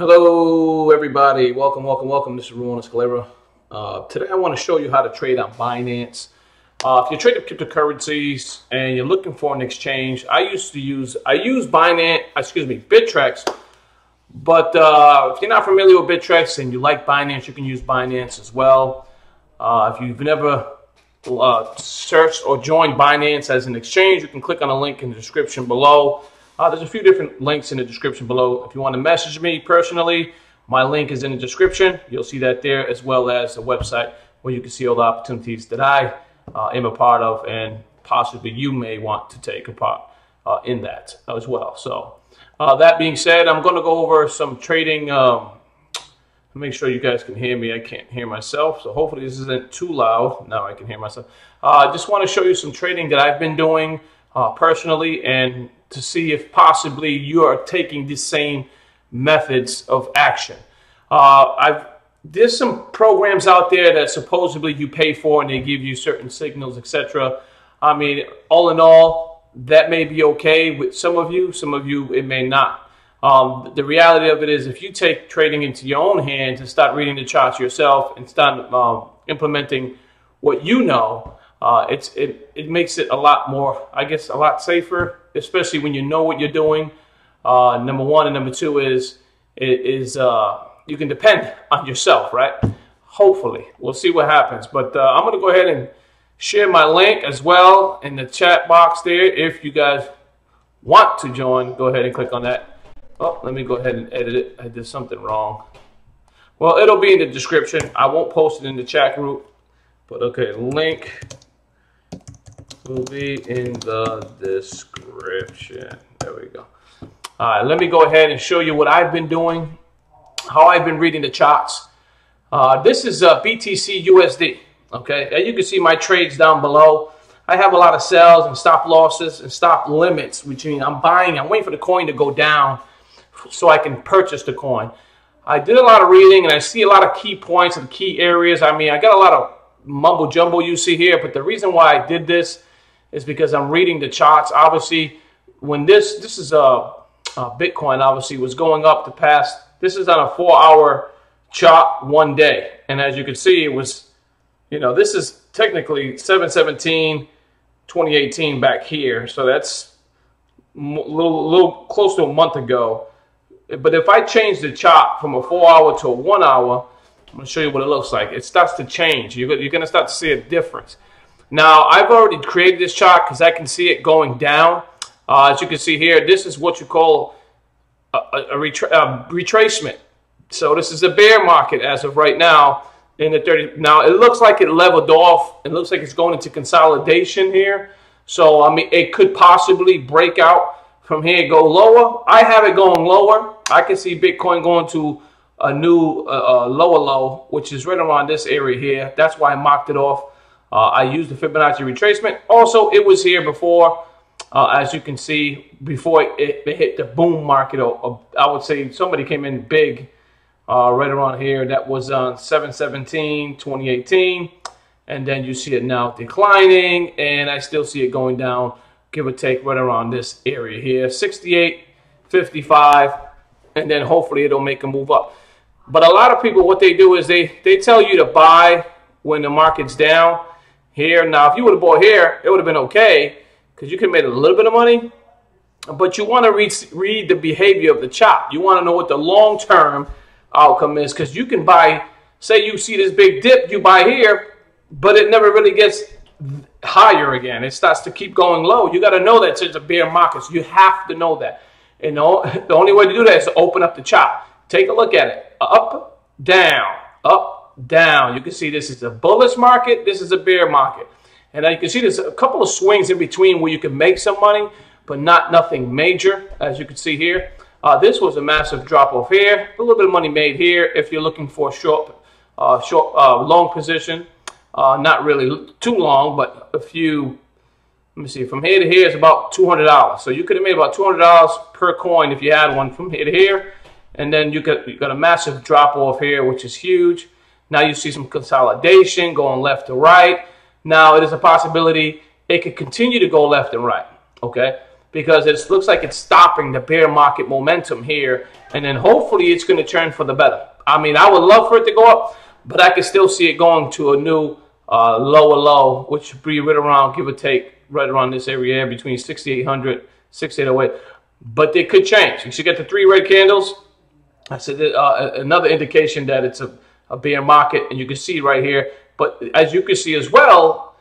Hello, everybody. Welcome. This is Ruan Escalera. Today, I want to show you how to trade on Binance. If you're trading cryptocurrencies and you're looking for an exchange, I use Binance, Bittrex. But if you're not familiar with Bittrex and you like Binance, you can use Binance as well. If you've never searched or joined Binance as an exchange, you can click on the link in the description below. There's a few different links in the description below. If you want to message me personally, my link is in the description. You'll see that there, as well as the website where you can see all the opportunities that I am a part of, and possibly you may want to take a part in that as well. So that being said, I'm going to go over some trading. Make sure you guys can hear me. I can't hear myself, so hopefully this isn't too loud. Now I can hear myself. I just want to show you some trading that I've been doing personally, and to see if possibly you are taking the same methods of action. There's some programs out there that supposedly you pay for and they give you certain signals, etc. I mean, all in all, that may be okay with some of you it may not. The reality of it is, if you take trading into your own hands and start reading the charts yourself and start implementing what you know, it makes it a lot more, I guess, a lot safer, especially when you know what you're doing. Number one, and number two is you can depend on yourself, right? Hopefully, we'll see what happens. But I'm going to go ahead and share my link as well in the chat box there. If you guys want to join, go ahead and click on that. Oh, let me go ahead and edit it. I did something wrong. Well, it'll be in the description. I won't post it in the chat group, but okay, link will be in the description. There we go. All right, let me go ahead and show you what I've been doing, how I've been reading the charts. This is BTC USD. Okay, and you can see my trades down below. I have a lot of sells and stop losses and stop limits, which means I'm waiting for the coin to go down so I can purchase the coin. I did a lot of reading and I see a lot of key points and key areas. I mean, I got a lot of mumbo jumbo you see here, but the reason why I did this is because I'm reading the charts. Obviously, when this is Bitcoin, obviously was going up the past. This is on a 4-hour chart one day, and as you can see, it was, this is technically 7/17/2018 back here, so that's a little close to a month ago. But if I change the chart from a 4-hour to a 1-hour, I'm going to show you what it looks like. It starts to change. You're going to start to see a difference. Now, I've already created this chart because I can see it going down. As you can see here, this is what you call a retracement. So this is a bear market as of right now in the 30. Now, it looks like it leveled off. It looks like it's going into consolidation here. So, I mean, it could possibly break out from here, go lower. I have it going lower. I can see Bitcoin going to a new lower low, which is right around this area here. That's why I marked it off. I used the Fibonacci retracement. Also, it was here before, as you can see, before it hit the boom market. I would say somebody came in big right around here. That was on 7/17/2018. And then you see it now declining, and I still see it going down, give or take, right around this area here, 68.55, and then hopefully it'll make a move up. But a lot of people, what they do is they tell you to buy when the market's down here. Now, if you would have bought here, it would have been okay because you could have made a little bit of money. But you want to read the behavior of the chart. You want to know what the long-term outcome is, because you can buy, say you see this big dip, you buy here, but it never really gets higher again. It starts to keep going low. You got to know that it's a bear market. So you have to know that. The only way to do that is to open up the chart. Take a look at it. Up, down, up, down. You can see this is a bullish market. This is a bear market. And you can see there's a couple of swings in between where you can make some money, but nothing major, as you can see here. This was a massive drop off here. A little bit of money made here if you're looking for a long position. Not really too long, but a few. Let me see. From here to here is about $200. So you could have made about $200 per coin if you had one from here to here. And then you got a massive drop off here, which is huge. Now you see some consolidation going left to right. Now it is a possibility it could continue to go left and right. Okay. because it looks like it's stopping the bear market momentum here, and then hopefully it's going to turn for the better. I mean, I would love for it to go up, but I can still see it going to a new lower low, which would be right around, give or take, right around this area between 6,800, 6,808. But they could change. You should get the 3 red candles. I said another indication that it's a bear market, and you can see right here. But as you can see as well,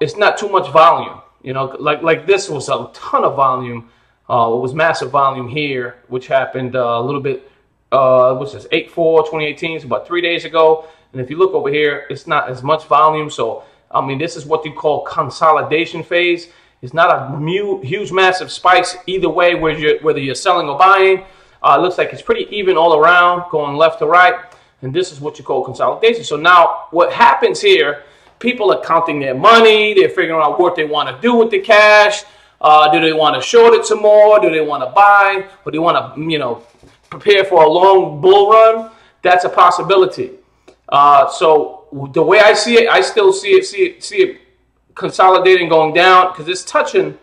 it's not too much volume. You know, like this was a ton of volume. It was massive volume here, which happened a little bit, what's this, 8/4/2018, so about 3 days ago. And if you look over here, it's not as much volume. So, I mean, this is what you call consolidation phase. It's not a huge, massive spikes either way, whether you're selling or buying. It looks like it's pretty even all around, going left to right. And this is what you call consolidation. So now what happens here, people are counting their money. They're figuring out what they want to do with the cash. Do they want to short it some more? Do they want to buy? Or do they want to, you know, prepare for a long bull run? That's a possibility. So the way I see it, I still see it consolidating, going down, because it's touching.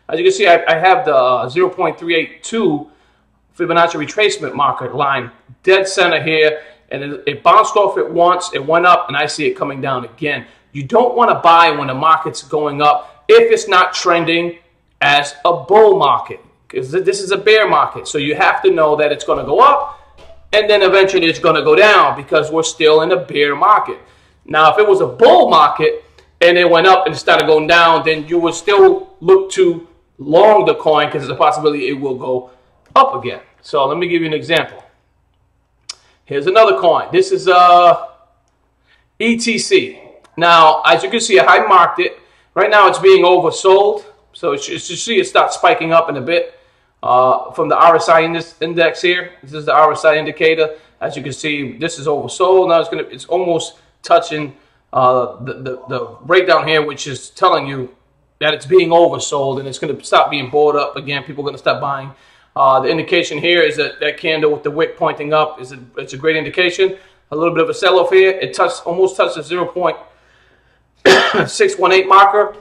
As you can see, I have the 0.382 Fibonacci retracement marker line dead center here, and it bounced off it once, it went up, and I see it coming down again. You don't want to buy when the market's going up if it's not trending as a bull market, because this is a bear market. So you have to know that it's going to go up, and then eventually it's going to go down, because we're still in a bear market. Now, if it was a bull market and it went up and started going down, then you would still look to long the coin, because there's a possibility it will go up again. So let me give you an example. Here's another coin. This is ETC. Now, as you can see, I marked it. Right now it's being oversold. So you see it start spiking up in a bit from the RSI index here. This is the RSI indicator. As you can see, this is oversold. Now it's almost touching the breakdown here, which is telling you that it's being oversold, and it's going to stop being bought up again. People are going to stop buying. The indication here is that candle with the wick pointing up it's a great indication. A little bit of a sell-off here. It almost touched the 0.618 marker.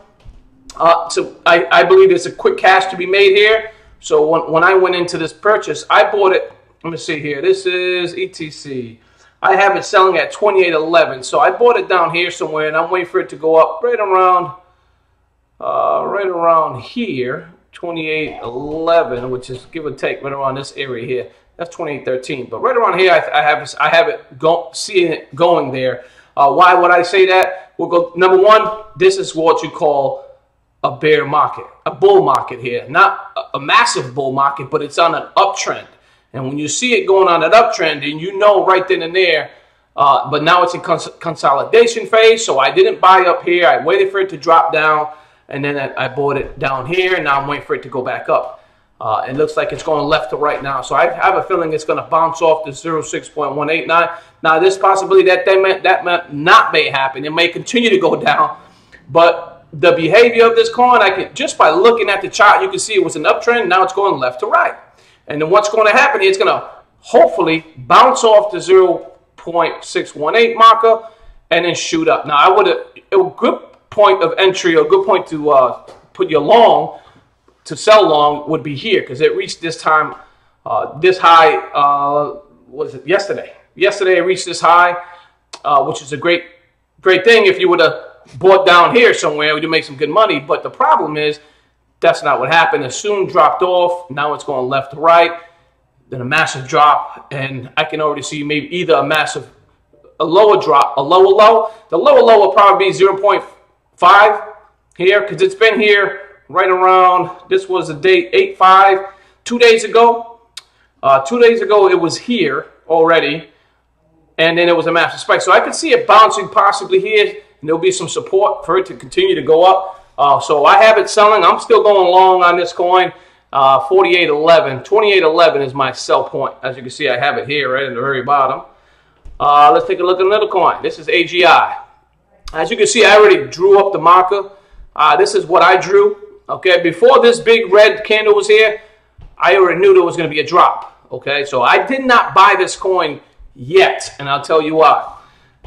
So I believe there's a quick cash to be made here. So when I went into this purchase, I bought it. Let me see here. This is ETC. I have it selling at 28.11. So I bought it down here somewhere, and I'm waiting for it to go up right around here. 28.11, which is give or take right around this area here. That's 28.13. But right around here, I have it seeing it going there. Why would I say that? We'll go. Number one, this is what you call a bear market, a bull market here. Not a massive bull market, but it's on an uptrend. And when you see it going on an uptrend, and you know right then and there, but now it's in consolidation phase. So I didn't buy up here. I waited for it to drop down. And then I bought it down here, and now I'm waiting for it to go back up. It looks like it's going left to right now. So I have a feeling it's going to bounce off the 0.6.189. Now, this possibility that not may happen. It may continue to go down. But the behavior of this coin, just by looking at the chart, you can see it was an uptrend. Now it's going left to right. And then what's going to happen, it's going to hopefully bounce off the 0.618 marker and then shoot up. Now, a good point of entry, or a good point to put your long, to sell long, would be here, because it reached this time, this high, was it yesterday? Yesterday it reached this high, which is a great thing. If you would have bought down here somewhere, would you make some good money? But the problem is, that's not what happened. It soon dropped off. Now it's going left to right, then a massive drop, and I can already see maybe either a lower drop, a lower low. The lower low will probably be 0.5 here, because it's been here right around, this was the date 8/5, 2 days ago. 2 days ago it was here already, and then it was a massive spike. So I could see it bouncing possibly here, and there'll be some support for it to continue to go up. So I have it selling. I'm still going long on this coin. 48.11, 28.11 is my sell point. As you can see, I have it here right at the very bottom. Let's take a look at another coin. This is AGI. As you can see, I already drew up the marker. This is what I drew. Okay, before this big red candle was here, I already knew there was going to be a drop. Okay, so I did not buy this coin yet, and I'll tell you why.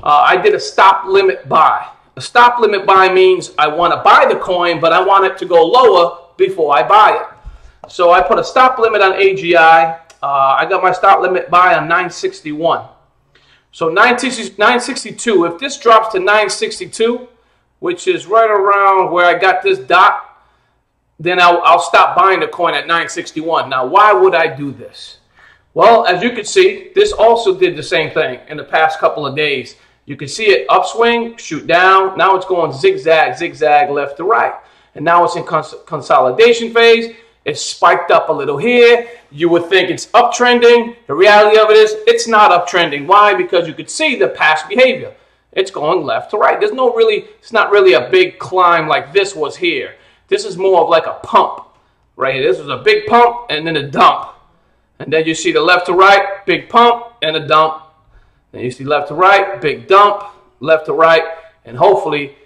I did a stop limit buy. A stop limit buy means I want to buy the coin, but I want it to go lower before I buy it. So I put a stop limit on AGI. I got my stop limit buy on 961. So 962, if this drops to 962, which is right around where I got this dot, then I'll stop buying the coin at 961. Now, why would I do this? Well, as you can see, this also did the same thing in the past couple of days. You can see it upswing, shoot down. Now it's going zigzag, zigzag, left to right. And now it's in consolidation phase. It's spiked up a little here. You would think it's uptrending. The reality of it is it's not uptrending. Why? Because you could see the past behavior. It's going left to right. It's not really a big climb like this was here. This is more of like a pump right here. This was a big pump and then a dump. And then you see the left to right, big pump and a dump. Then you see left to right, big dump, left to right, and hopefully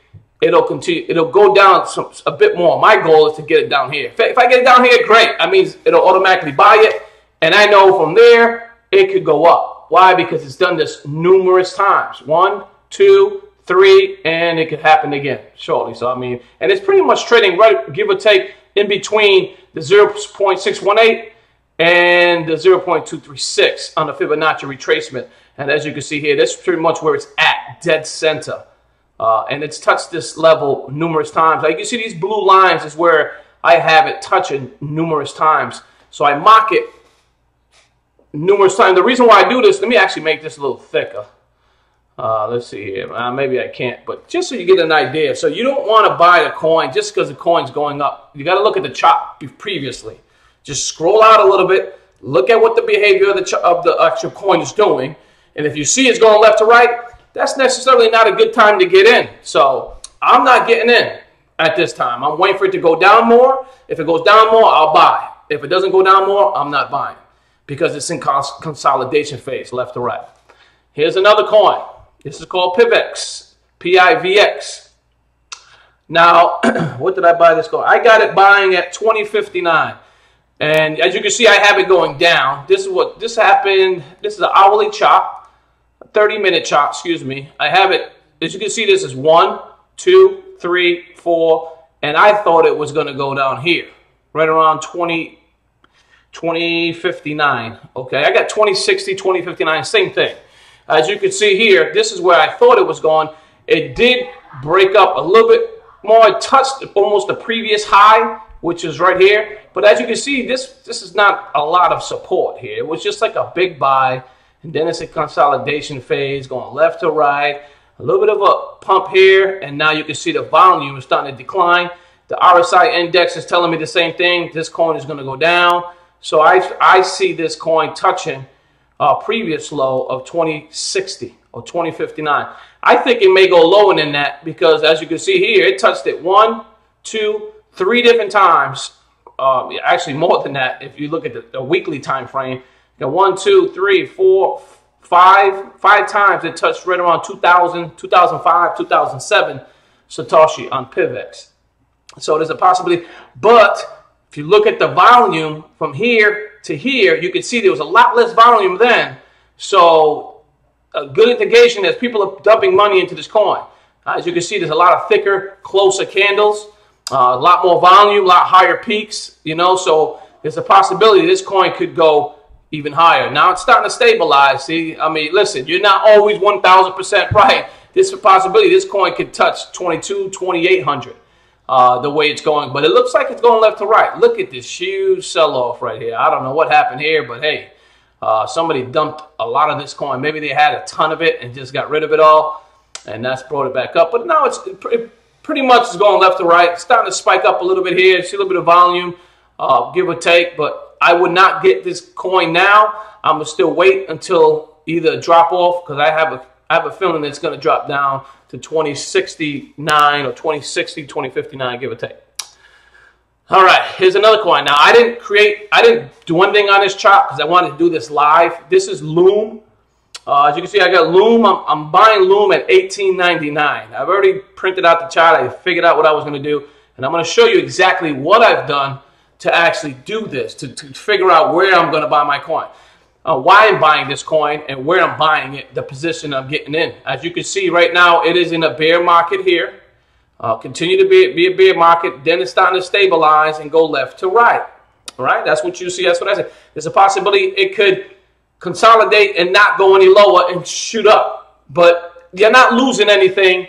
it'll continue. It'll go down a bit more. My goal is to get it down here. If I get it down here, great. That means it'll automatically buy it, and I know from there it could go up. Why? Because it's done this numerous times. 1, 2, 3, and it could happen again shortly. So I mean, and it's pretty much trading right, give or take, in between the 0.618 and the 0.236 on the Fibonacci retracement. And as you can see here, that's pretty much where it's at, dead center. And it's touched this level numerous times. Like you see these blue lines is where I have it touching numerous times. So I mock it numerous times. The reason why I do this, let me actually make this a little thicker. Let's see here. Maybe I can't, but just so you get an idea. So you don't want to buy the coin just because the coin's going up. You got to look at the chart previously. Just scroll out a little bit. Look at what the behavior of the actual coin is doing. And if you see it's going left to right, that's necessarily not a good time to get in. So I'm not getting in at this time. I'm waiting for it to go down more. If it goes down more, I'll buy. If it doesn't go down more, I'm not buying because it's in consolidation phase, left to right. Here's another coin. This is called PIVX, P-I-V-X. Now, what did I buy this coin? I got it buying at 20.59. And as you can see, I have it going down. This is what this happened. This is an hourly chart, a 30-minute chart, excuse me. I have it, as you can see, this is 1, 2, 3, 4, and I thought it was going to go down here, right around 20.59. Okay, I got 20.60, 20.59, same thing. As you can see here, this is where I thought it was going. It did break up a little bit more. It touched almost the previous high, which is right here. But as you can see, this is not a lot of support here. It was just like a big buy, and then it's a consolidation phase going left to right. A little bit of a pump here, and now you can see the volume is starting to decline. The RSI index is telling me the same thing. This coin is going to go down. So I see this coin touching previous low of 20.60 or 20.59. I think it may go lower than that because, as you can see here, it touched it 1, 2, 3 different times. Actually more than that if you look at the weekly time frame. You got 1, 2, 3, 4, 5 times it touched right around 2000, 2005, 2007 Satoshi on PIVX. So there's a possibility. But if you look at the volume from here to here, you can see there was a lot less volume then. So a good indication is people are dumping money into this coin. As you can see, there's a lot of thicker, closer candles. A lot more volume, a lot higher peaks, you know, so there's a possibility this coin could go even higher. Now it's starting to stabilize, see? I mean, listen, you're not always 1,000% right. There's a possibility this coin could touch 2,800 the way it's going, but it looks like it's going left to right. Look at this huge sell-off right here. I don't know what happened here, but hey, somebody dumped a lot of this coin. Maybe they had a ton of it and just got rid of it all, and that's brought it back up. But now it's pretty much is going left to right. It's starting to spike up a little bit here. See a little bit of volume, give or take. But I would not get this coin now. I'm going to still wait until either drop off because I have a feeling it's going to drop down to 2069 or 2060, 2059, give or take. All right, here's another coin. Now, I didn't do anything on this chart because I wanted to do this live. This is Loom. As you can see, I got Loom. I'm buying Loom at $18.99. I've already printed out the chart. I figured out what I was going to do. And I'm going to show you exactly what I've done to actually do this, to figure out where I'm going to buy my coin. Why I'm buying this coin and where I'm buying it, the position I'm getting in. As you can see right now, it is in a bear market here. Continue to be a bear market, then it's starting to stabilize and go left to right. All right, that's what you see. That's what I said. There's a possibility it could consolidate and not go any lower and shoot up. But you're not losing anything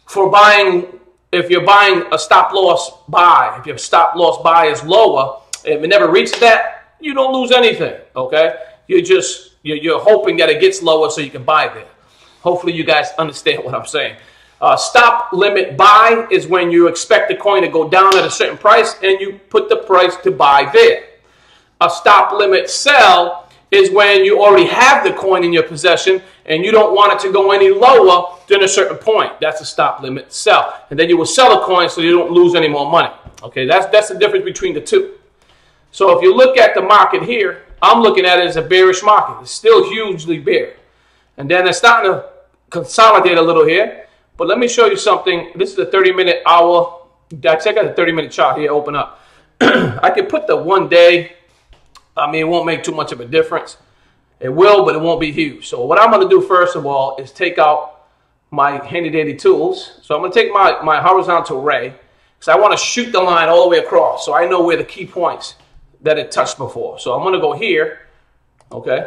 for buying. If you're buying a stop loss buy, if your stop loss buy is lower, if it never reaches that, you don't lose anything. Okay, you're hoping that it gets lower so you can buy there. Hopefully, you guys understand what I'm saying. Stop limit buy is when you expect the coin to go down at a certain price and you put the price to buy there. A stop limit sell is when you already have the coin in your possession and you don't want it to go any lower than a certain point. That's a stop limit sell. And then you will sell a coin so you don't lose any more money. Okay, that's the difference between the two. So if you look at the market here, I'm looking at it as a bearish market. It's still hugely bear. And then it's starting to consolidate a little here. But let me show you something. This is a 30-minute hour. Check out the 30-minute chart here. Open up. I can put the 1 day. I mean, it won't make too much of a difference. It will, but it won't be huge. So what I'm going to do first of all is take out my handy-dandy tools. So I'm going to take my horizontal ray because I want to shoot the line all the way across so I know where the key points that it touched before. So I'm going to go here. Okay.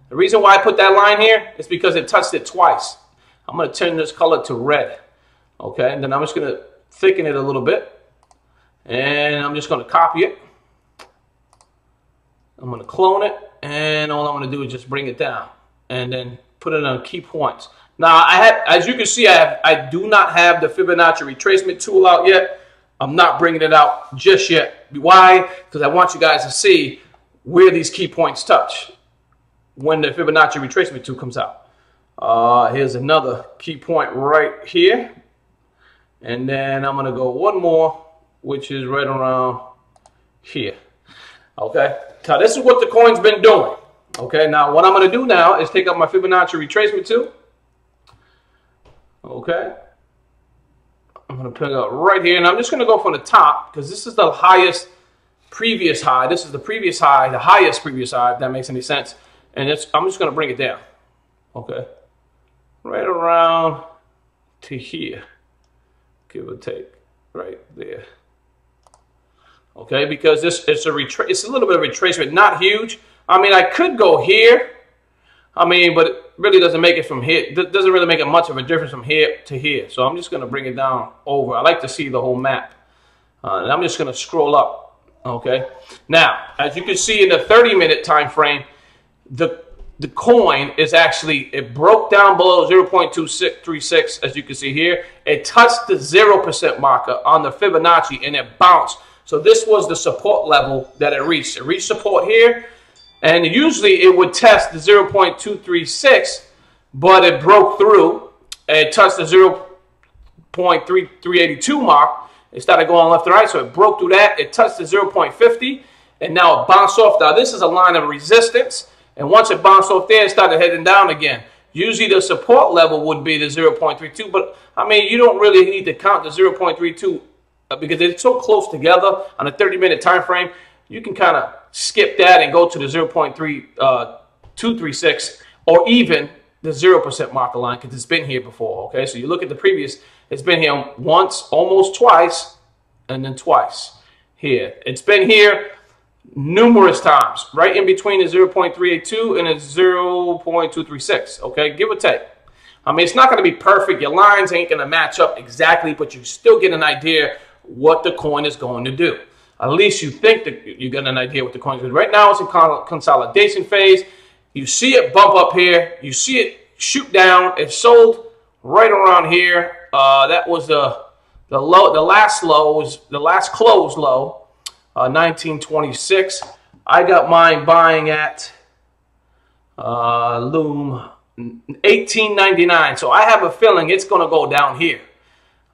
The reason why I put that line here is because it touched it twice. I'm going to turn this color to red, okay? And then I'm just going to thicken it a little bit. And I'm just going to copy it. I'm going to clone it. And all I'm going to do is just bring it down. And then put it on key points. Now, as you can see, I do not have the Fibonacci retracement tool out yet. I'm not bringing it out just yet. Why? Because I want you guys to see where these key points touch when the Fibonacci retracement tool comes out. Here's another key point right here. And then I'm going to go one more, which is right around here. Okay. Now, this is what the coin's been doing. Okay. Now, what I'm going to do now is take out my Fibonacci retracement tool. Okay. I'm going to pick it up right here. And I'm just going to go from the top because this is the highest previous high. This is the previous high, the highest previous high, if that makes any sense. And I'm just going to bring it down. Okay. Right around to here, give or take, right there. Okay, because it's a little bit of retracement, not huge. I mean, I could go here. I mean, but it really doesn't make it from here. It doesn't really make it much of a difference from here to here. So I'm just going to bring it down over. I like to see the whole map. And I'm just going to scroll up. Okay. Now, as you can see in the 30-minute time frame, the coin is actually, it broke down below 0.236, as you can see here. It touched the 0% marker on the Fibonacci and it bounced. So this was the support level that it reached. It reached support here, and usually it would test the 0.236, but it broke through. It touched the 0.382 mark. It started going left to right, so it broke through that. It touched the 0.50, and now it bounced off. Now this is a line of resistance. And once it bounced off there, it started heading down again. Usually the support level would be the 0.32, but I mean, you don't really need to count the 0.32 because it's so close together on a 30-minute time frame. You can kind of skip that and go to the 0.236 or even the 0% marker line because it's been here before, okay? So you look at the previous, it's been here once, almost twice, and then twice here. It's been here numerous times, right in between the 0.382 and the 0.236, okay, give or take. I mean, it's not going to be perfect. Your lines ain't going to match up exactly, but you still get an idea what the coin is going to do. At least you think that you get an idea what the coin is going to do. Right now, it's in consolidation phase. You see it bump up here. You see it shoot down. It sold right around here. That was the low. The last low was the last close low. 1926. I got mine buying at Loom 1899. So I have a feeling it's going to go down here.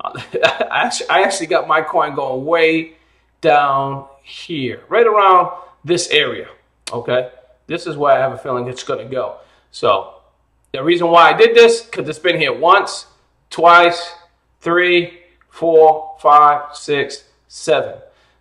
I actually got my coin going way down here, right around this area. Okay, this is where I have a feeling it's going to go. So the reason why I did this because it's been here once, twice, 3, 4, 5, 6, 7.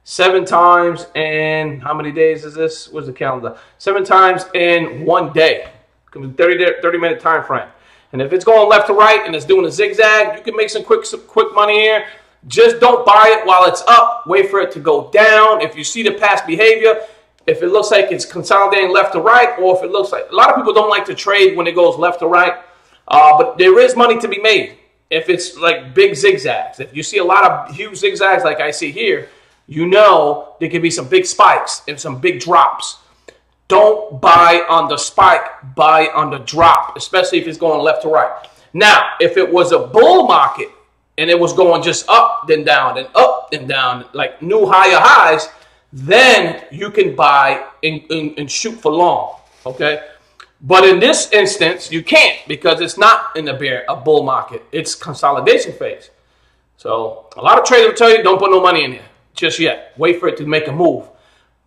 7 times in, how many days is this? Where's the calendar? 7 times in 1 day. 30-minute time frame. And if it's going left to right and it's doing a zigzag, you can make some quick money here. Just don't buy it while it's up. Wait for it to go down. If you see the past behavior, if it looks like it's consolidating left to right, or if it looks like, a lot of people don't like to trade when it goes left to right, but there is money to be made if it's like big zigzags. If you see a lot of huge zigzags like I see here, you know there can be some big spikes and some big drops. Don't buy on the spike, buy on the drop, especially if it's going left to right. Now, if it was a bull market and it was going just up, then down, and up, and down, like new higher highs, then you can buy and shoot for long, okay? But in this instance, you can't, because it's not in a bull market. It's consolidation phase. So a lot of traders will tell you, don't put no money in there just yet. Wait for it to make a move.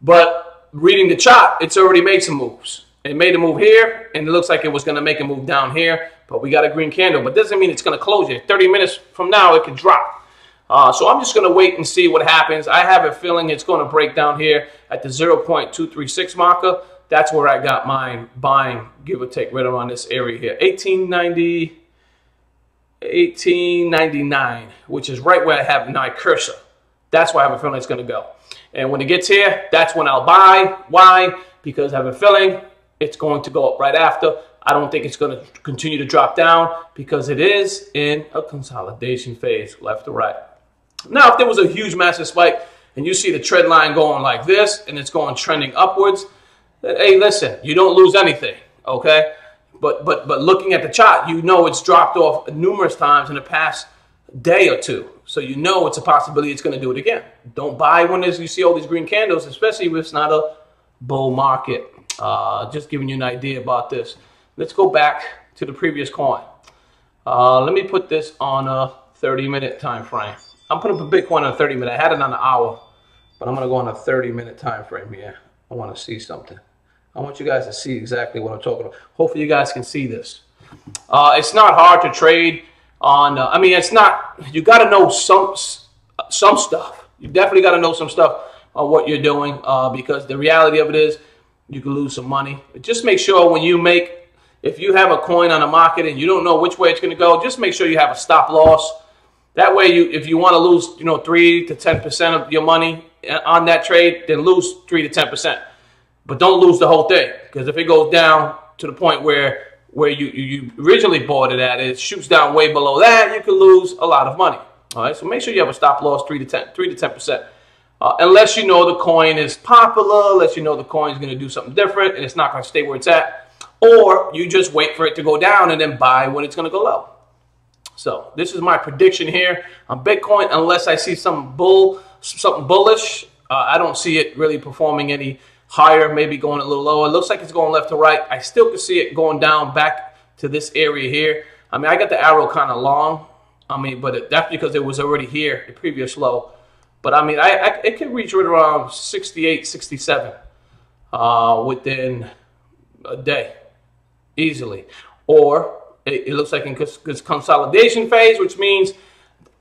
But reading the chart, it's already made some moves. It made a move here, and it looks like it was going to make a move down here, but we got a green candle. But doesn't mean it's going to close here. 30 minutes from now, it could drop. So I'm just going to wait and see what happens. I have a feeling it's going to break down here at the 0.236 marker. That's where I got mine buying, give or take, right around this area here. 1899, which is right where I have my cursor. That's where I have a feeling it's going to go. And when it gets here, that's when I'll buy. Why? Because I have a feeling it's going to go up right after. I don't think it's going to continue to drop down because it is in a consolidation phase, left to right. Now, if there was a huge massive spike and you see the trend line going like this and it's going trending upwards, then, hey, listen, you don't lose anything, okay? But looking at the chart, you know it's dropped off numerous times in the past day or two. So you know it's a possibility it's going to do it again. Don't buy when you see all these green candles, especially if it's not a bull market. Just giving you an idea about this. Let's go back to the previous coin. Let me put this on a 30-minute time frame. I'm putting up a Bitcoin on a 30-minute. I had it on an hour, but I'm going to go on a 30-minute time frame here. I want to see something. I want you guys to see exactly what I'm talking about. Hopefully you guys can see this. It's not hard to trade on, I mean, it's not, you got to know some stuff. You definitely got to know some stuff on what you're doing because the reality of it is you can lose some money. But just make sure when you make, if you have a coin on the market and you don't know which way it's going to go, just make sure you have a stop loss. That way, if you want to lose, 3 to 10% of your money on that trade, then lose 3 to 10%. But don't lose the whole thing, because if it goes down to the point where you originally bought it at, it shoots down way below that, you could lose a lot of money. All right, so make sure you have a stop loss 3 to 10%. Unless you know the coin is popular, unless you know the coin is going to do something different and it's not going to stay where it's at, or you just wait for it to go down and then buy when it's going to go low. So this is my prediction here on Bitcoin. Unless I see something bullish, I don't see it really performing any higher, maybe going a little lower. It looks like it's going left to right. I still can see it going down back to this area here. I mean, I got the arrow kind of long. I mean, but that's because it was already here, the previous low. But I mean, it can reach right around 68, 67 within a day, easily. Or it looks like in this consolidation phase, which means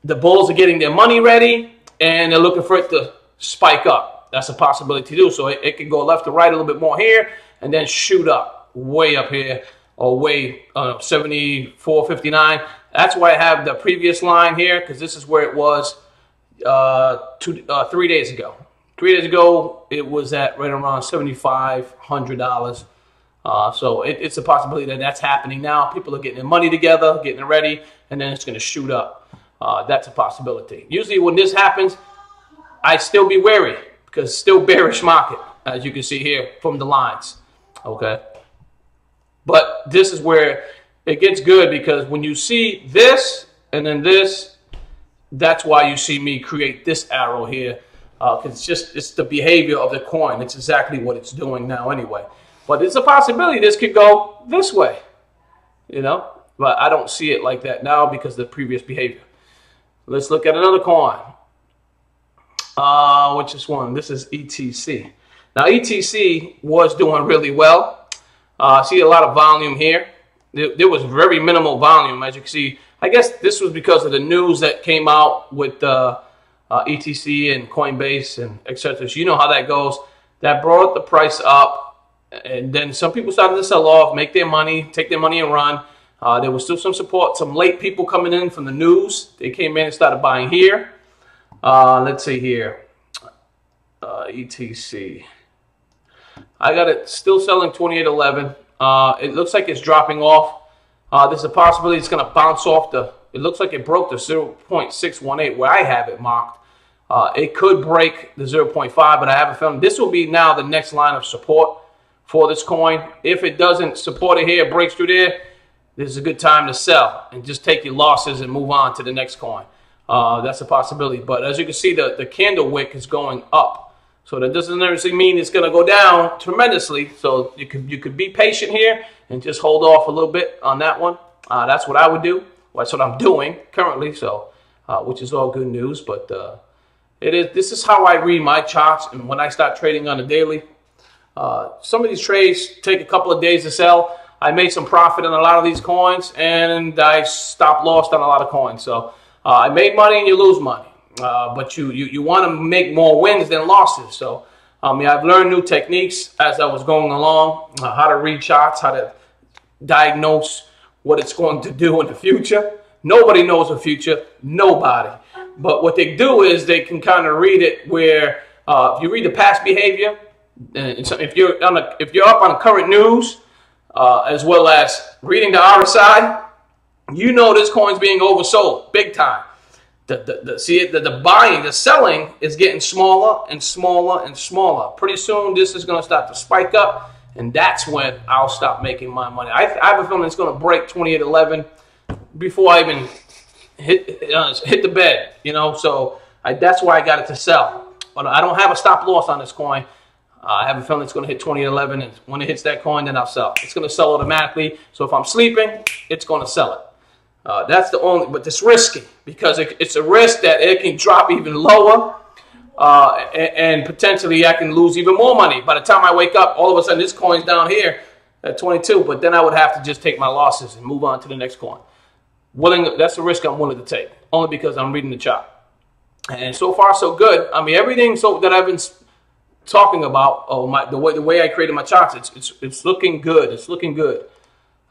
the bulls are getting their money ready and they're looking for it to spike up. That's a possibility to do. So it can go left to right a little bit more here and then shoot up way up here or way 74.59. That's why I have the previous line here, because this is where it was 3 days ago. 3 days ago, it was at right around $7,500. So it's a possibility that that's happening now. People are getting their money together, getting it ready, and then it's going to shoot up. That's a possibility. Usually when this happens, I still be wary because it's still bearish market, as you can see here from the lines. Okay. But this is where it gets good, because when you see this and then this, that's why you see me create this arrow here. Because it's the behavior of the coin. It's exactly what it's doing now anyway. But it's a possibility this could go this way, But I don't see it like that now because of the previous behavior. Let's look at another coin. Which is one? This is ETC. Now, ETC was doing really well. See a lot of volume here. There was very minimal volume, as you can see. I guess this was because of the news that came out with ETC and Coinbase and etc. So you know how that goes. That brought the price up. And then some people started to sell off, make their money, take their money and run. There was still some support, some late people coming in from the news. They came in and started buying here. Let's see here. ETC. I got it still selling 28.11. It looks like it's dropping off. There's a possibility it's going to bounce off the. It looks like it broke the 0.618 where I have it marked. It could break the 0.5, but I have a feeling this will be now the next line of support for this coin. If it doesn't support it here, breaks through there, this is a good time to sell and just take your losses and move on to the next coin. That's a possibility. But as you can see, the candle wick is going up. So that doesn't necessarily mean it's going to go down tremendously. So you could be patient here and just hold off a little bit on that one. That's what I would do. That's what I'm doing currently. So, which is all good news. But this is how I read my charts, and when I start trading on a daily. Some of these trades take a couple of days to sell. I made some profit on a lot of these coins, and I stopped lost on a lot of coins. So I made money and you lose money. But you want to make more wins than losses. So I've learned new techniques as I was going along, how to read charts, how to diagnose what it's going to do in the future. Nobody knows the future, nobody. But what they do is they can kind of read it where if you read the past behavior, and so if you're up on current news, as well as reading the RSI, you know this coin's being oversold big time. The buying, the selling is getting smaller and smaller and smaller. Pretty soon, this is going to start to spike up, and that's when I'll stop making my money. I have a feeling it's going to break 28.11 before I even hit the bed. You know, so that's why I got it to sell. But I don't have a stop loss on this coin. I have a feeling it's going to hit 28.11, and when it hits that coin, then I'll sell. It's going to sell automatically. So if I'm sleeping, it's going to sell it. That's the only, but it's risky because it's a risk that it can drop even lower, and potentially I can lose even more money. By the time I wake up, all of a sudden this coin's down here at 22, but then I would have to just take my losses and move on to the next coin. That's a risk I'm willing to take, only because I'm reading the chart. And so far, so good. I mean, everything that I've been talking about, the way I created my charts, it's looking good. It's looking good.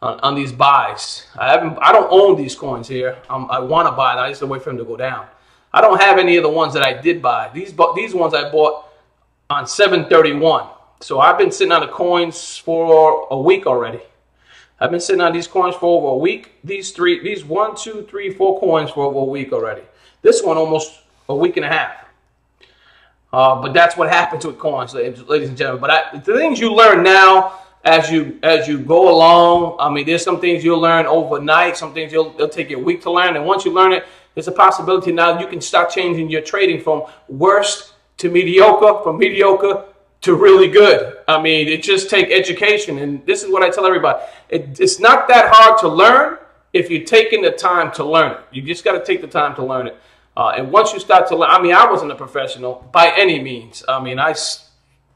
On these buys. I don't own these coins here. I want to buy them. I just wait for them to go down. I don't have any of the ones that I did buy. These ones I bought on 7/31. So I've been sitting on the coins for a week already. I've been sitting on these coins for over a week. These 1, 2, 3, 4 coins for over a week already. This one almost a week and a half. But that's what happens with coins, ladies and gentlemen. But the things you learn now, as you go along, I mean, there's some things you'll learn overnight. Some things it'll take you a week to learn. And once you learn it, there's a possibility now you can start changing your trading from worst to mediocre, from mediocre to really good. I mean, it just takes education. And this is what I tell everybody. It's not that hard to learn if you're taking the time to learn it. You just got to take the time to learn it. And once you start to learn, I mean, I wasn't a professional by any means. I mean, I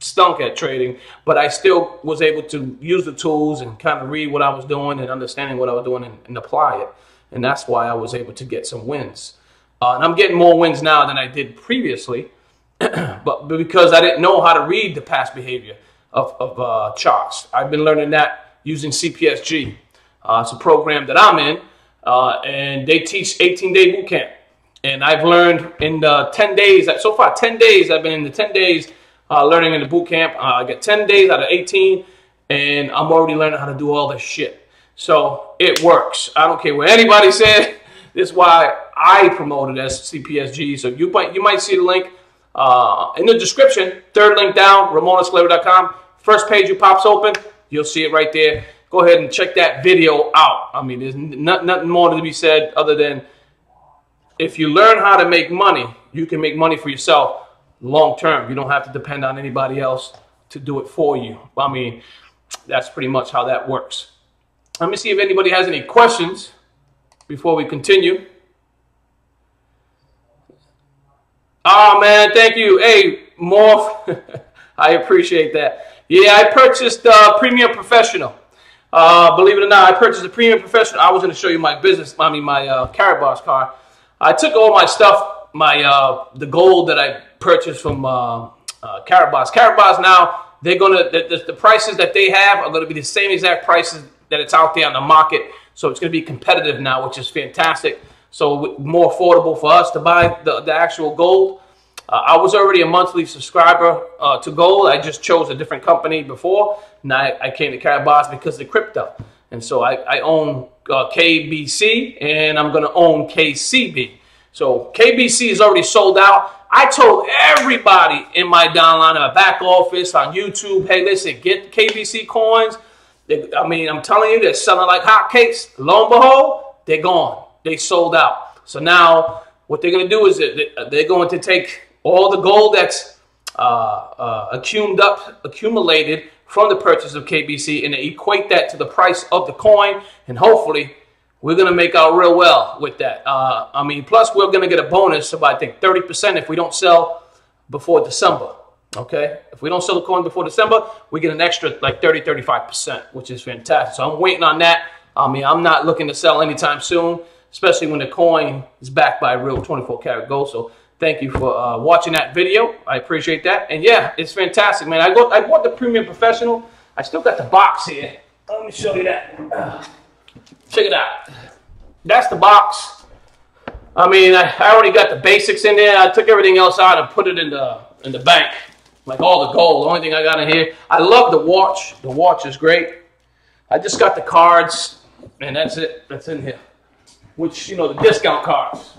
stunk at trading, but I still was able to use the tools and kind of read what I was doing and understanding what I was doing and apply it. And that's why I was able to get some wins. And I'm getting more wins now than I did previously, but because I didn't know how to read the past behavior of charts. I've been learning that using CPSG. It's a program that I'm in, and they teach 18-day boot camp. And I've learned in 10 days, so far 10 days, I've been in the 10 days learning in the boot camp. I got 10 days out of 18, and I'm already learning how to do all this shit. So it works. I don't care what anybody said. This is why I promote it as CPSG. So you might see the link in the description. Third link down, RamonEscalera.com. First page pops open, you'll see it right there. Go ahead and check that video out. I mean, there's nothing more to be said other than if you learn how to make money, you can make money for yourself long term. You don't have to depend on anybody else to do it for you. I mean, that's pretty much how that works. Let me see if anybody has any questions before we continue. Oh, man, thank you. Hey, Morph, I appreciate that. Yeah, I purchased Premium Professional. Believe it or not, I purchased a Premium Professional. I was going to show you my business, my Carabas card. I took all my stuff, the gold that I purchased from Carabas. Carabas now, they're gonna the prices that they have are gonna be the same exact prices that it's out there on the market. So it's gonna be competitive now, which is fantastic. so more affordable for us to buy the actual gold. I was already a monthly subscriber to gold. I just chose a different company before. Now I came to Carabas because of the crypto. And so I own KBC, and I'm going to own KCB. So KBC is already sold out. I told everybody in my downline, in my back office, on YouTube, hey, listen, get KBC coins. I mean, I'm telling you, they're selling like hotcakes. Lo and behold, they're gone. They sold out. So now what they're going to do is they're going to take all the gold that's accumulated from the purchase of KBC and equate that to the price of the coin, and hopefully we're going to make out real well with that. I mean, plus we're going to get a bonus of, I think, 30% if we don't sell before December. Okay? If we don't sell the coin before December, we get an extra like 30-35%, which is fantastic. So I'm waiting on that. I mean, I'm not looking to sell anytime soon, especially when the coin is backed by real 24-karat gold. So thank you for watching that video. I appreciate that. And yeah, it's fantastic, man. I bought the Premium Professional. I still got the box here. Let me show you that. Check it out. That's the box. I mean, I already got the basics in there. I took everything else out and put it in the bank, like all the gold. The only thing I got in here. I love the watch. The watch is great. I just got the cards, and that's it. That's in here. Which, you know, the discount cards.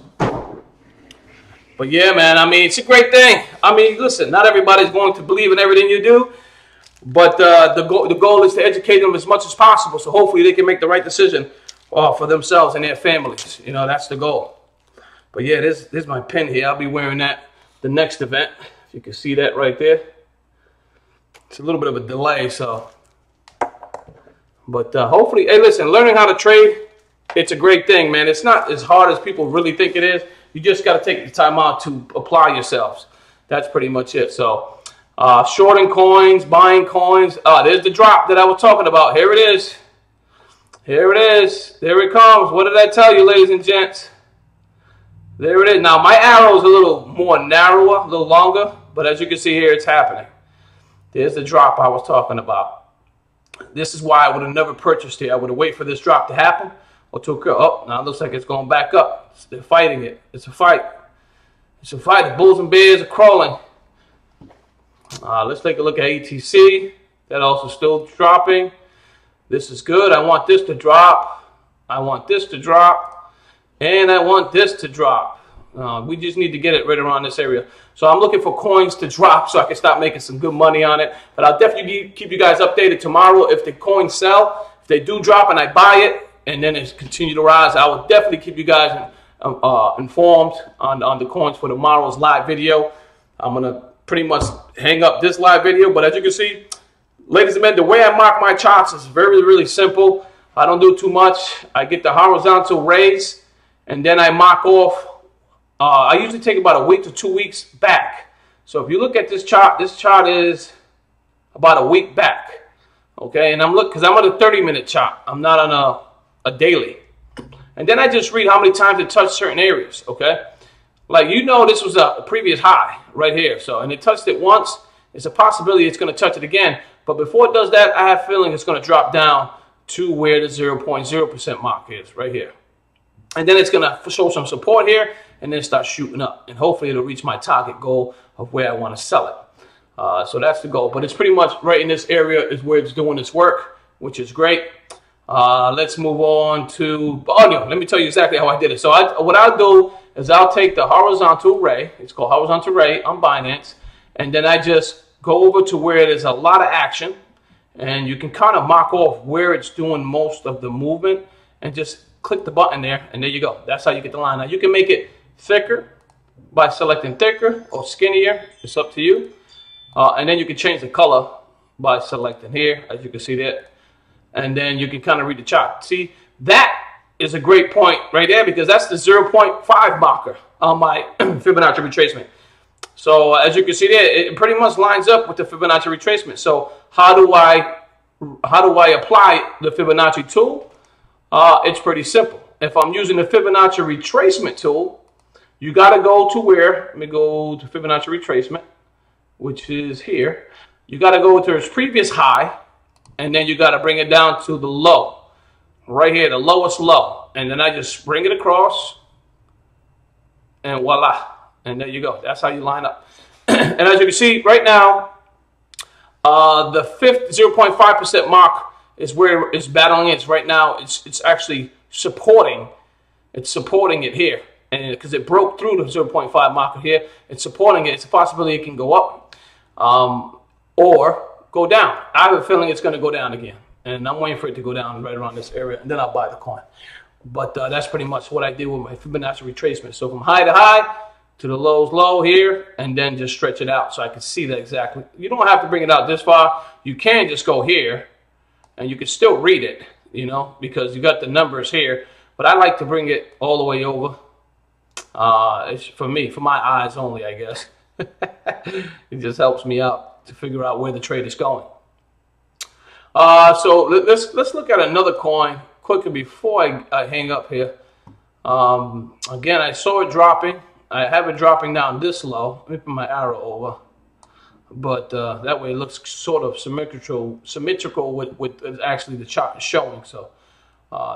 But yeah, man, I mean, it's a great thing. I mean, listen, not everybody's going to believe in everything you do, but the goal is to educate them as much as possible, so hopefully they can make the right decision for themselves and their families. You know, that's the goal. But yeah, this is my pin here. I'll be wearing that the next event. If you can see that right there. It's a little bit of a delay, so. But hopefully, hey, listen, learning how to trade, it's a great thing, man. It's not as hard as people really think it is. You just got to take the time out to apply yourselves. That's pretty much it. So, shorting coins, buying coins. There's the drop that I was talking about. Here it is. Here it is. There it comes. What did I tell you, ladies and gents? There it is. Now, my arrow is a little more narrower, a little longer. But as you can see here, it's happening. There's the drop I was talking about. This is why I would have never purchased it. I would have waited for this drop to happen or to occur. Oh, now it looks like it's going back up. They're fighting it. It's a fight. It's a fight. The bulls and bears are crawling. Let's take a look at ATC. That also still dropping. This is good. I want this to drop. I want this to drop. And I want this to drop. We just need to get it right around this area. So I'm looking for coins to drop so I can start making some good money on it. But I'll definitely keep you guys updated tomorrow if the coins sell. If they do drop and I buy it and then it's continue to rise, I will definitely keep you guys informed on the coins for tomorrow's live video. I'm going to pretty much hang up this live video. But as you can see, ladies and men, the way I mark my charts is very, really simple. I don't do too much. I get the horizontal raise and then I mark off. I usually take about a week to 2 weeks back. So if you look at this chart is about a week back. Okay, and because I'm on a 30-minute chart. I'm not on a daily. And then I just read how many times it touched certain areas. Okay, like this was a previous high right here. So and it touched it once. It's a possibility it's going to touch it again. But before it does that, I have a feeling it's going to drop down to where the 0.0% mark is right here. And then it's going to show some support here and then start shooting up. And hopefully it'll reach my target goal of where I want to sell it. So that's the goal. But it's pretty much right in this area is where it's doing its work, which is great. Let's move on to, let me tell you exactly how I did it. So what I'll do is I'll take the horizontal ray. It's called horizontal ray on Binance. And then I just go over to where there's a lot of action. And you can kind of mark off where it's doing most of the movement and just click the button there, and there you go. That's how you get the line. Now, you can make it thicker by selecting thicker or skinnier. It's up to you. And then you can change the color by selecting here, as you can see that. And then you can kind of read the chart. See, that is a great point right there because that's the 0.5 marker on my Fibonacci retracement. So as you can see there, it pretty much lines up with the Fibonacci retracement. So how do I apply the Fibonacci tool? It's pretty simple. If I'm using the Fibonacci retracement tool, you got to go to where, let me go to Fibonacci retracement, which is here. You got to go to its previous high, and then you got to bring it down to the low, right here, the lowest low. And then I just bring it across, and voila. And there you go. That's how you line up. And as you can see right now, the fifth 0.5% mark is where it's battling. It's right now. It's actually supporting. It's supporting it here, and because it broke through the 0.5 marker here, it's supporting it. It's a possibility it can go up or go down. I have a feeling it's going to go down again, and I'm waiting for it to go down right around this area, and then I'll buy the coin. But that's pretty much what I did with my Fibonacci retracement. So from high to high to the low's low here, and then just stretch it out so I can see that exactly. You don't have to bring it out this far. You can just go here, and you can still read it, you know, because you got the numbers here. But I like to bring it all the way over. It's for me, for my eyes only, I guess. It just helps me out to figure out where the trade is going. So let's look at another coin quickly before I hang up here. Again, I saw it dropping. I have it dropping down this low. Let me put my arrow over. But that way it looks sort of symmetrical with actually the chart is showing. So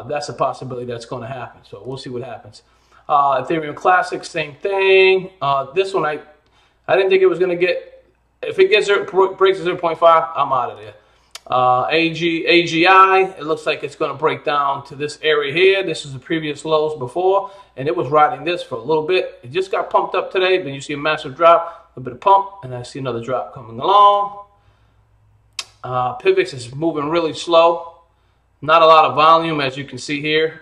that's a possibility that's going to happen. So we'll see what happens. Ethereum Classic, same thing. This one, I didn't think it was going to get, if it breaks 0.5, I'm out of there. AGI, it looks like it's going to break down to this area here. This is the previous lows before, and it was riding this for a little bit. It just got pumped up today, but you see a massive drop, a bit of pump, and I see another drop coming along. Pivx is moving really slow. Not a lot of volume, as you can see here.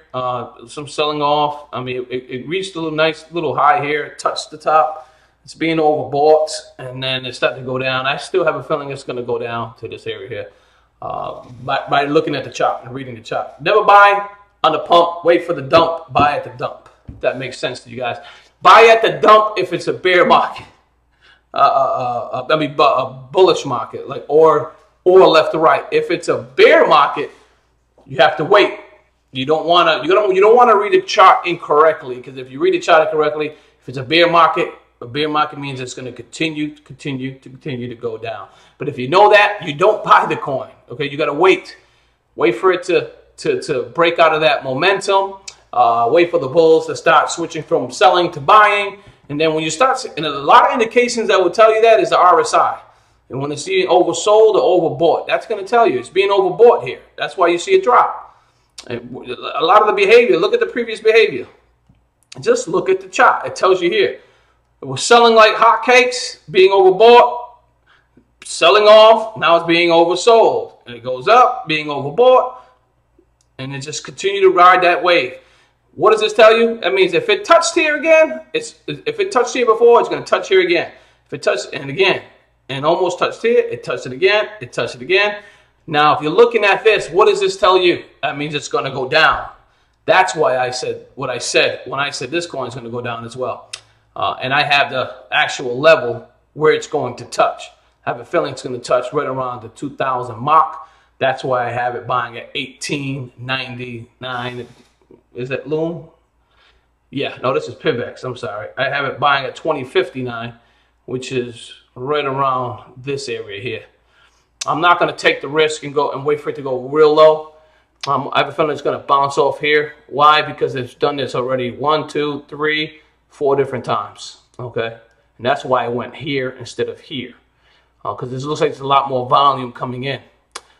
Some selling off. I mean, it reached a nice little high here. It touched the top. It's being overbought, and then it started to go down. I still have a feeling it's going to go down to this area here. By looking at the chart and reading the chart. Never buy on the pump. Wait for the dump. Buy at the dump. If that makes sense to you guys. Buy at the dump if it's a bear market. I mean, a bullish market, like or left to right. If it's a bear market, you have to wait. You don't want to read the chart incorrectly, because if you read the chart incorrectly, if it's a bear market means it's going to continue to go down. But if you know that, you don't buy the coin. Okay, you got to wait for it to break out of that momentum. Wait for the bulls to start switching from selling to buying, and then when you start, and a lot of indications that will tell you that is the RSI. And when it's being oversold or overbought, that's going to tell you it's being overbought here. That's why you see a drop. And a lot of the behavior, look at the previous behavior. Just look at the chart. It tells you here. It was selling like hotcakes, being overbought, selling off. Now it's being oversold. And it goes up, being overbought, and it just continue to ride that wave. What does this tell you? That means if it touched here again, if it touched here before, it's going to touch here again. If it touched, and again, and almost touched here, it touched it again, it touched it again. Now, if you're looking at this, what does this tell you? That means it's going to go down. That's why I said what I said when I said this coin is going to go down as well. And I have the actual level where it's going to touch. I have a feeling it's going to touch right around the 2,000 mark. That's why I have it buying at 18.99. Is that Loom? Yeah, no, this is Pivx. I'm sorry. I have it buying at 20.59, which is right around this area here. I'm not going to take the risk and go and wait for it to go real low. I have a feeling it's going to bounce off here. Why? Because it's done this already 1, 2, 3, 4 different times. Okay, and that's why I went here instead of here, because this looks like there's a lot more volume coming in.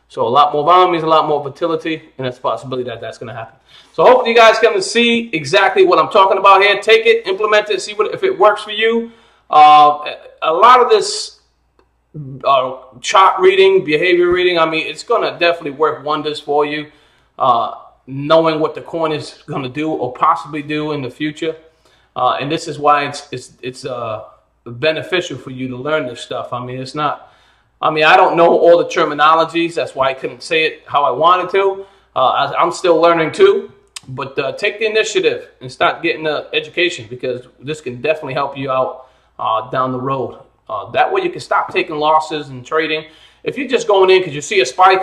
So a lot more volume means a lot more volatility, and that's a possibility that that's going to happen. So hopefully you guys can see exactly what I'm talking about here. Take it, implement it, see if it works for you. A lot of this chart reading, behavior reading, I mean, it's going to definitely work wonders for you, knowing what the coin is going to do or possibly do in the future. And this is why it's beneficial for you to learn this stuff. I mean, it's not. I mean, I don't know all the terminologies. That's why I couldn't say it how I wanted to. I'm still learning too. But take the initiative and start getting the education, because this can definitely help you out down the road. That way you can stop taking losses and trading. If you're just going in because you see a spike,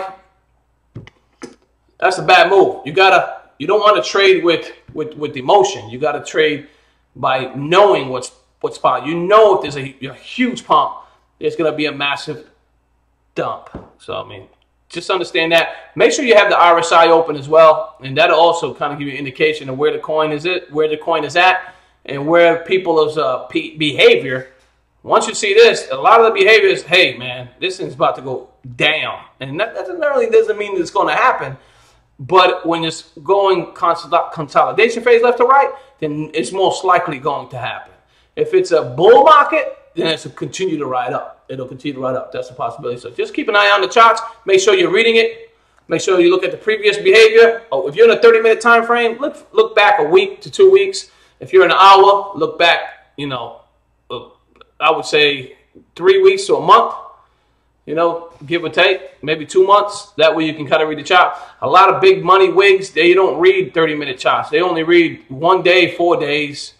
that's a bad move. You don't want to trade with emotion. You got to trade by knowing what's spot. You know if there's a huge pump, there's going to be a massive dump. So I mean, just understand that. Make sure you have the RSI open as well, and that'll also kind of give you an indication of where the coin is at. and where people's behavior. Once you see this, a lot of the behavior is, hey, man, this thing's about to go down. And that necessarily doesn't mean that it's going to happen. But when it's going consolidation phase left to right, then it's most likely going to happen. If it's a bull market, then it's will continue to ride up. It'll continue to ride up. That's a possibility. So just keep an eye on the charts. Make sure you're reading it. Make sure you look at the previous behavior. Oh, if you're in a 30-minute time frame, look back a week to 2 weeks. If you're in an hour, look back, you know, I would say 3 weeks to a month, you know, give or take, maybe 2 months. That way you can kind of read the chart. A lot of big money wigs, they don't read 30-minute charts. They only read 1 day, 4 days,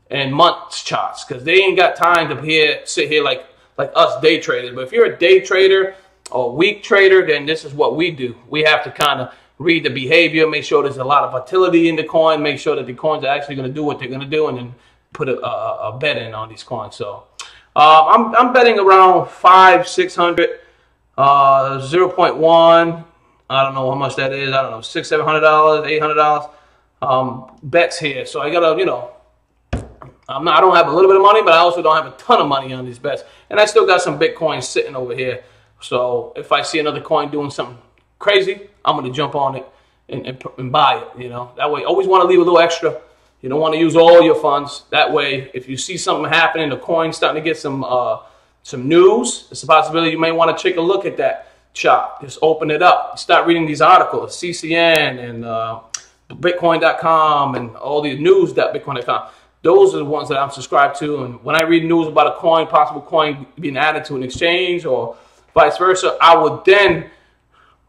and months charts because they ain't got time to sit here like us day traders. But if you're a day trader or week trader, then this is what we do. We have to kind of read the behavior, make sure there's a lot of volatility in the coin, make sure that the coins are actually going to do what they're going to do, and then put a bet in on these coins. So I'm betting around 500, 600, 0.1. I don't know how much that is. I don't know, $600, $700, $800 bets here. So I gotta, you know, I don't have a little bit of money, but I also don't have a ton of money on these bets. And I still got some Bitcoin sitting over here. So if I see another coin doing something crazy, I'm gonna jump on it and buy it. You know, that way, always want to leave a little extra. You don't want to use all your funds. That way, if you see something happening, the coin's starting to get some news, it's a possibility you may want to take a look at that chart. Just open it up. Start reading these articles, CCN and Bitcoin.com and all the news.bitcoin.com. Those are the ones that I'm subscribed to. And when I read news about a coin, possible coin being added to an exchange or vice versa, I would then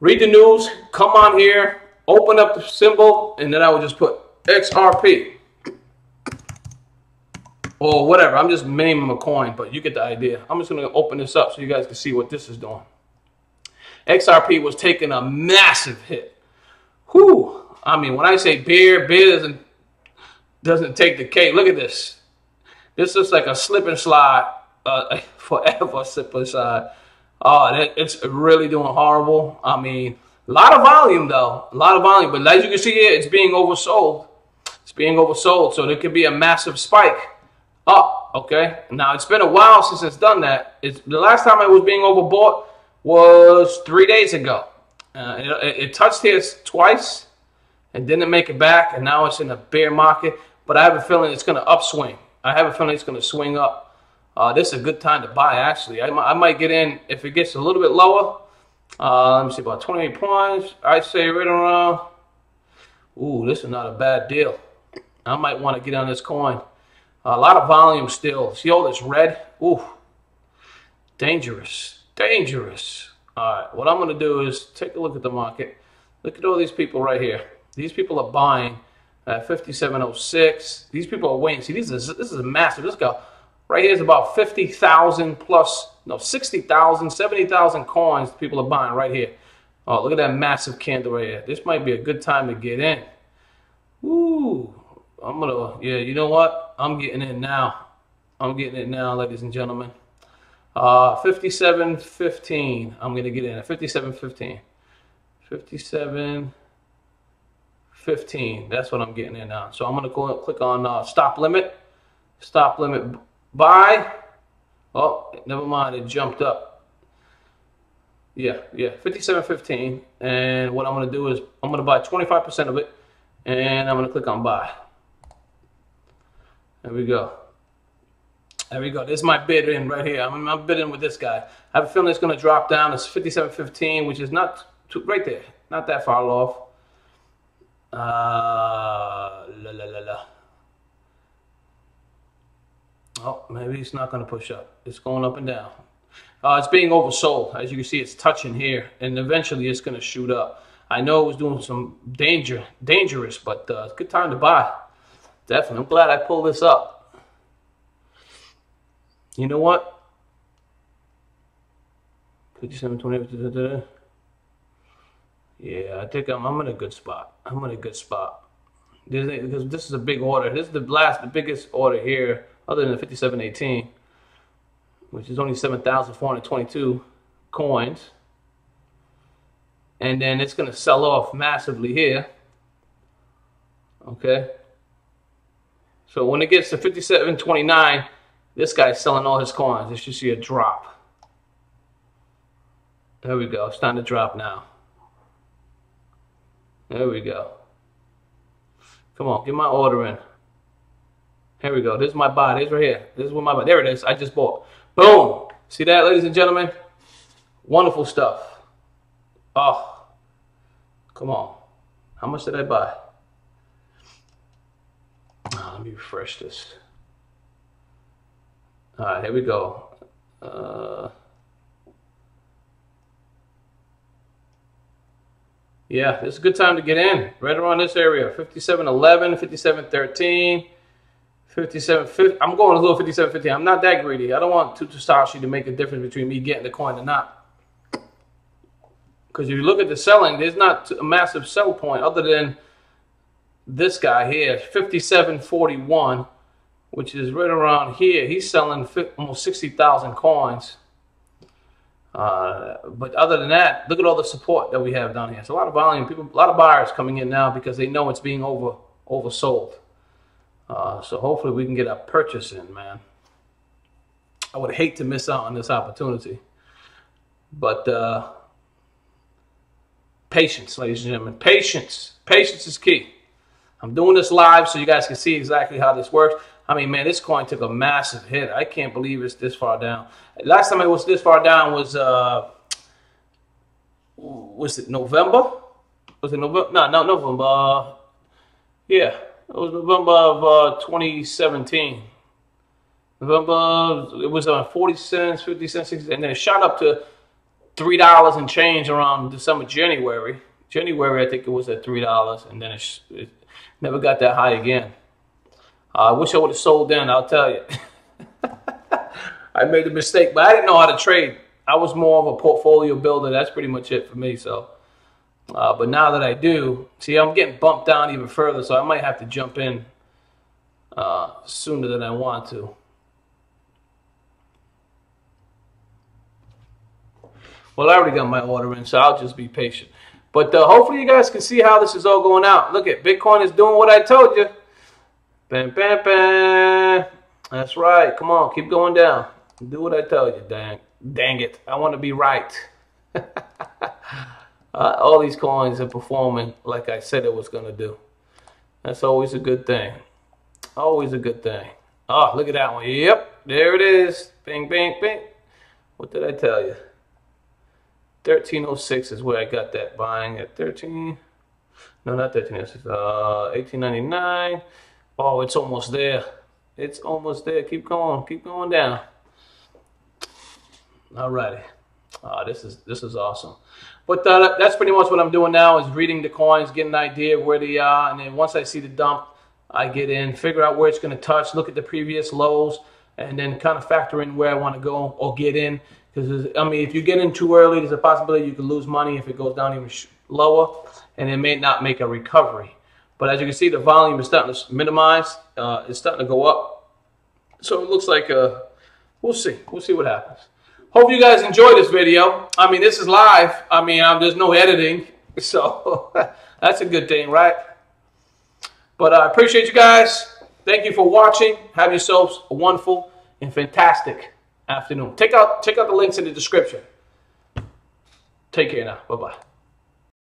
read the news, come on here, open up the symbol, and then I would just put XRP. Or whatever. I'm just naming a coin, but you get the idea. I'm just going to open this up so you guys can see what this is doing. XRP was taking a massive hit. Whew. I mean, when I say bear doesn't take the cake. Look at this. This looks like a slip and slide. Forever slip and slide. Oh, it's really doing horrible. I mean, a lot of volume, though. A lot of volume. But as you can see here, it's being oversold. It's being oversold. So there could be a massive spike up, okay? Now, it's been a while since it's done that. The last time it was being overbought was 3 days ago. It touched here twice and didn't make it back, and now it's in a bear market. But I have a feeling it's going to upswing. I have a feeling it's going to swing up. This is a good time to buy, actually. I might get in if it gets a little bit lower. Let me see, about 28 points. I'd say right around. Ooh, this is not a bad deal. I might want to get on this coin. A lot of volume still. See all this red? Ooh, dangerous, dangerous. All right, what I'm going to do is take a look at the market. Look at all these people right here. These people are buying at 57.06. These people are waiting. See, this is a massive. This guy right here is about 50,000 plus, no, 60,000, 70,000 coins people are buying right here. Oh, look at that massive candle right here. This might be a good time to get in. Ooh. Yeah, you know what? I'm getting in now. I'm getting it now, ladies and gentlemen. 57.15. I'm going to get in at 57.15. 57.15. That's what I'm getting in now. So I'm going to go and click on stop limit. Stop limit buy. Oh, never mind. It jumped up. Yeah. 57.15. And what I'm going to do is I'm going to buy 25% of it. And I'm going to click on buy. There we go. There we go. This is my bid in right here. I'm bidding with this guy. I have a feeling it's going to drop down to 57.15, which is not too, right there. Not that far off. Oh, maybe it's not going to push up. It's going up and down. It's being oversold. As you can see, it's touching here. And eventually it's going to shoot up. I know it was doing some dangerous, but it's a good time to buy. Definitely. I'm glad I pulled this up. You know what? 57.20. Yeah, I think I'm in a good spot. I'm in a good spot. Because this is a big order. This is the biggest order here, other than the 57.18, which is only 7,422 coins. And then it's going to sell off massively here. Okay. So when it gets to 57.29, this guy's selling all his coins. You should see a drop. There we go. It's starting to drop now. There we go. Come on, get my order in. Here we go. This is my buy. This is right here. This is what my buy. There it is. I just bought. Boom. See that, ladies and gentlemen? Wonderful stuff. Oh, come on. How much did I buy? Oh, let me refresh this. All right, here we go. Yeah, this is a good time to get in. Right around this area. 57.11, 57.13, 57.50. I'm going a little 57.50. I'm not that greedy. I don't want Tutusashi to make a difference between me getting the coin or not. Because if you look at the selling, there's not a massive sell point other than this guy here, 57.41, which is right around here. He's selling almost 60,000 coins. But other than that, look at all the support that we have down here. It's a lot of volume. People, a lot of buyers coming in now because they know it's being oversold. So hopefully we can get a purchase in, man. I would hate to miss out on this opportunity. But patience, ladies and gentlemen. Patience. Patience is key. I'm doing this live so you guys can see exactly how this works. I mean, man, this coin took a massive hit. I can't believe it's this far down. Last time it was this far down was it November? Was it November? No, not November. Yeah, it was November of 2017. November, it was on 40 cents, 50 cents, 60 cents, and then it shot up to $3 and change around January. January, I think it was at $3, and then it never got that high again. I wish I would have sold then, I'll tell you. I made a mistake, but I didn't know how to trade. I was more of a portfolio builder. That's pretty much it for me. So, but now that I do, see, I'm getting bumped down even further, so I might have to jump in sooner than I want to. Well, I already got my order in, so I'll just be patient. But hopefully you guys can see how this is all going out. Look at Bitcoin is doing what I told you. Bam, bam, bam. That's right. Come on, keep going down. Do what I tell you, dang it. I want to be right. All these coins are performing like I said it was going to do. That's always a good thing. Always a good thing. Oh, look at that one. Yep, there it is. Bing, bing, bing. What did I tell you? 1306 is where I got that buying at 13. No, not 1306. 1899. Oh, it's almost there. It's almost there. Keep going down. Alrighty. This is awesome. But that's pretty much what I'm doing now is reading the coins, getting an idea of where they are, and then once I see the dump, I get in, figure out where it's going to touch, look at the previous lows, and then kind of factor in where I want to go or get in. Because I mean, if you get in too early, there's a possibility you could lose money if it goes down even lower, and it may not make a recovery. But as you can see, the volume is starting to minimize. It's starting to go up. So it looks like we'll see. We'll see what happens. Hope you guys enjoyed this video. I mean, this is live. I mean, there's no editing. So that's a good thing, right? But I appreciate you guys. Thank you for watching. Have yourselves a wonderful and fantastic afternoon. Check out the links in the description. Take care now. Bye-bye.